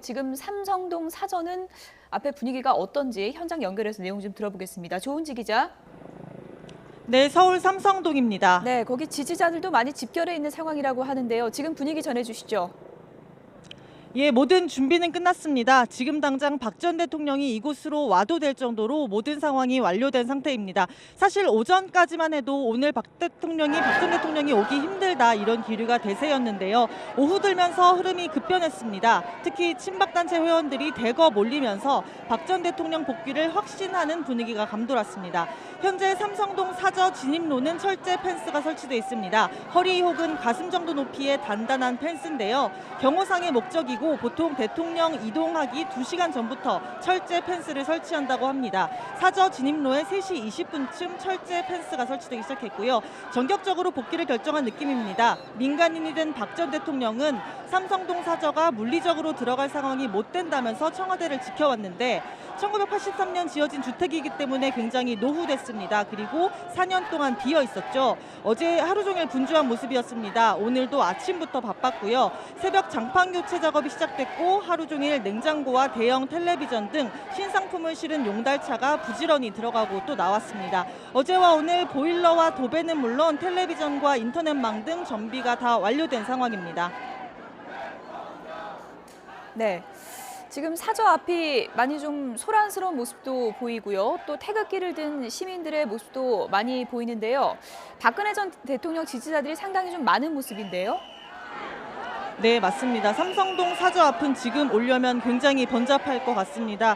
지금 삼성동 사저는 앞에 분위기가 어떤지 현장 연결해서 내용 좀 들어보겠습니다. 조은지 기자. 네, 서울 삼성동입니다. 네, 거기 지지자들도 많이 집결해 있는 상황이라고 하는데요. 지금 분위기 전해주시죠. 예, 모든 준비는 끝났습니다. 지금 당장 박 전 대통령이 이곳으로 와도 될 정도로 모든 상황이 완료된 상태입니다. 사실 오전까지만 해도 오늘 박 전 대통령이 오기 힘들다 이런 기류가 대세였는데요. 오후 들면서 흐름이 급변했습니다. 특히 친박단체 회원들이 대거 몰리면서 박 전 대통령 복귀를 확신하는 분위기가 감돌았습니다. 현재 삼성동 사저 진입로는 철제 펜스가 설치되어 있습니다. 허리 혹은 가슴 정도 높이의 단단한 펜스인데요. 경호상의 목적이고 보통 대통령 이동하기 2시간 전부터 철제 펜스를 설치한다고 합니다. 사저 진입로에 3시 20분쯤 철제 펜스가 설치되기 시작했고요. 전격적으로 복귀를 결정한 느낌입니다. 민간인이 된 박 전 대통령은 삼성동 사저가 물리적으로 들어갈 상황이 못 된다면서 청와대를 지켜왔는데 1983년 지어진 주택이기 때문에 굉장히 노후됐습니다. 그리고 4년 동안 비어 있었죠. 어제 하루 종일 분주한 모습이었습니다. 오늘도 아침부터 바빴고요. 새벽 장판 교체 작업이 시작됐고 하루 종일 냉장고와 대형 텔레비전 등 신상품을 실은 용달차가 부지런히 들어가고 또 나왔습니다. 어제와 오늘 보일러와 도배는 물론 텔레비전과 인터넷망 등 정비가 다 완료된 상황입니다. 네. 지금 사저 앞이 많이 좀 소란스러운 모습도 보이고요. 또 태극기를 든 시민들의 모습도 많이 보이는데요. 박근혜 전 대통령 지지자들이 상당히 좀 많은 모습인데요. 네, 맞습니다. 삼성동 사저 앞은 지금 오려면 굉장히 번잡할 것 같습니다.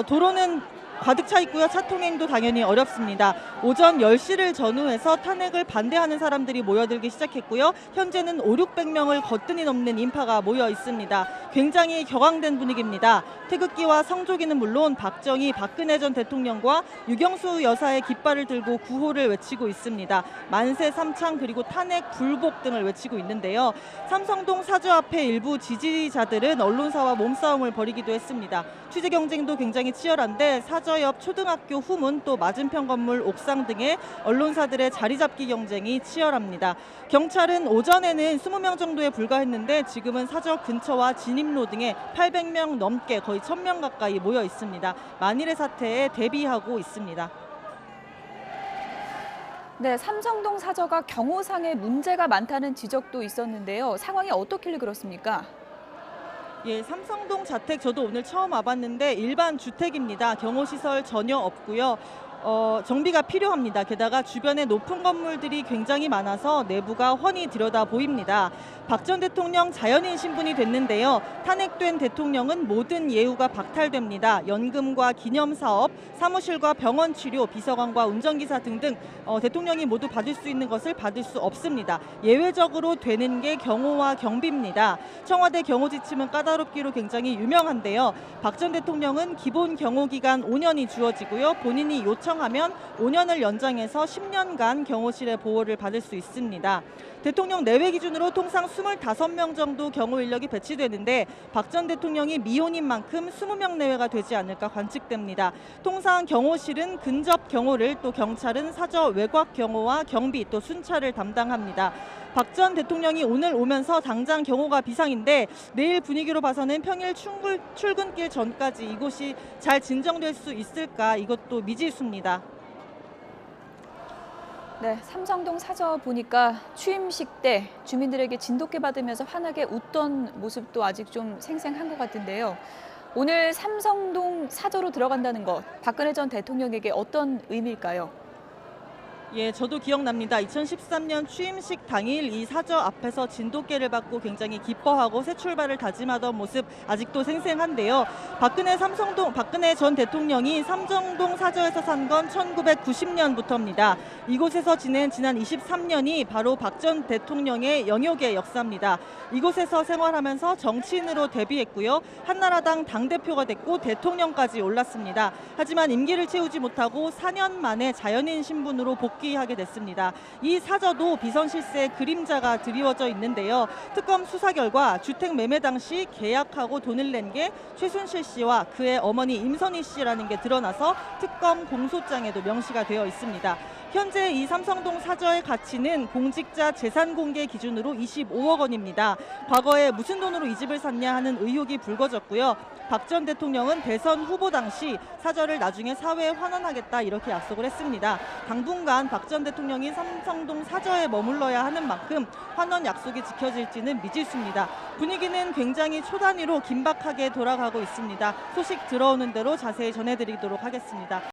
도로는 가득 차 있고요. 차 통행도 당연히 어렵습니다. 오전 10시를 전후해서 탄핵을 반대하는 사람들이 모여들기 시작했고요. 현재는 500~600명을 거뜬히 넘는 인파가 모여 있습니다. 굉장히 격앙된 분위기입니다. 태극기와 성조기는 물론 박정희, 박근혜 전 대통령과 유경수 여사의 깃발을 들고 구호를 외치고 있습니다. 만세 삼창 그리고 탄핵 불복 등을 외치고 있는데요. 삼성동 사저 앞에 일부 지지자들은 언론사와 몸싸움을 벌이기도 했습니다. 취재 경쟁도 굉장히 치열한데 사저 옆 초등학교 후문 또 맞은편 건물 옥상 등의 언론사들의 자리 잡기 경쟁이 치열합니다. 경찰은 오전에는 20명 정도에 불과했는데 지금은 사저 근처와 진입로 등에 800명 넘게 거의 1000명 가까이 모여 있습니다. 만일의 사태에 대비하고 있습니다. 네, 삼성동 사저가 경호상에 문제가 많다는 지적도 있었는데요. 상황이 어떻길래 그렇습니까? 예, 삼성동 자택 저도 오늘 처음 와봤는데 일반 주택입니다. 경호시설 전혀 없고요. 정비가 필요합니다. 게다가 주변에 높은 건물들이 굉장히 많아서 내부가 훤히 들여다 보입니다. 박 전 대통령 자연인 신분이 됐는데요. 탄핵된 대통령은 모든 예우가 박탈됩니다. 연금과 기념사업, 사무실과 병원 치료, 비서관과 운전기사 등등 대통령이 모두 받을 수 있는 것을 받을 수 없습니다. 예외적으로 되는 게 경호와 경비입니다. 청와대 경호 지침은 까다롭기로 굉장히 유명한데요. 박 전 대통령은 기본 경호 기간 5년이 주어지고요. 본인이 요청하면 5년을 연장해서 10년간 경호실의 보호를 받을 수 있습니다. 대통령 내외 기준으로 통상 25명 정도 경호 인력이 배치되는데 박 전 대통령이 미혼인 만큼 20명 내외가 되지 않을까 관측됩니다. 통상 경호실은 근접 경호를 또 경찰은 사저 외곽 경호와 경비 또 순찰을 담당합니다. 박 전 대통령이 오늘 오면서 당장 경호가 비상인데 내일 분위기로 봐서는 평일 출근길 전까지 이곳이 잘 진정될 수 있을까 이것도 미지수입니다. 네, 삼성동 사저 보니까 취임식 때 주민들에게 진돗개 받으면서 환하게 웃던 모습도 아직 좀 생생한 것 같은데요. 오늘 삼성동 사저로 들어간다는 것, 박근혜 전 대통령에게 어떤 의미일까요? 예, 저도 기억납니다. 2013년 취임식 당일 이 사저 앞에서 진돗개를 받고 굉장히 기뻐하고 새 출발을 다짐하던 모습 아직도 생생한데요. 박근혜 전 대통령이 삼성동 사저에서 산 건 1990년부터입니다. 이곳에서 지난 23년이 바로 박 전 대통령의 영역의 역사입니다. 이곳에서 생활하면서 정치인으로 데뷔했고요. 한나라당 당대표가 됐고 대통령까지 올랐습니다. 하지만 임기를 채우지 못하고 4년 만에 자연인 신분으로 복귀하게 됐습니다. 이 사저도 비선 실세의 그림자가 드리워져 있는데요. 특검 수사 결과 주택 매매 당시 계약하고 돈을 낸 게 최순실 씨와 그의 어머니 임선희 씨라는 게 드러나서 특검 공소장에도 명시가 되어 있습니다. 현재 이 삼성동 사저의 가치는 공직자 재산 공개 기준으로 25억 원입니다. 과거에 무슨 돈으로 이 집을 샀냐 하는 의혹이 불거졌고요. 박 전 대통령은 대선 후보 당시 사저를 나중에 사회에 환원하겠다 이렇게 약속을 했습니다. 당분간 박 전 대통령이 삼성동 사저에 머물러야 하는 만큼 환원 약속이 지켜질지는 미지수입니다. 분위기는 굉장히 초단위로 긴박하게 돌아가고 있습니다. 소식 들어오는 대로 자세히 전해드리도록 하겠습니다.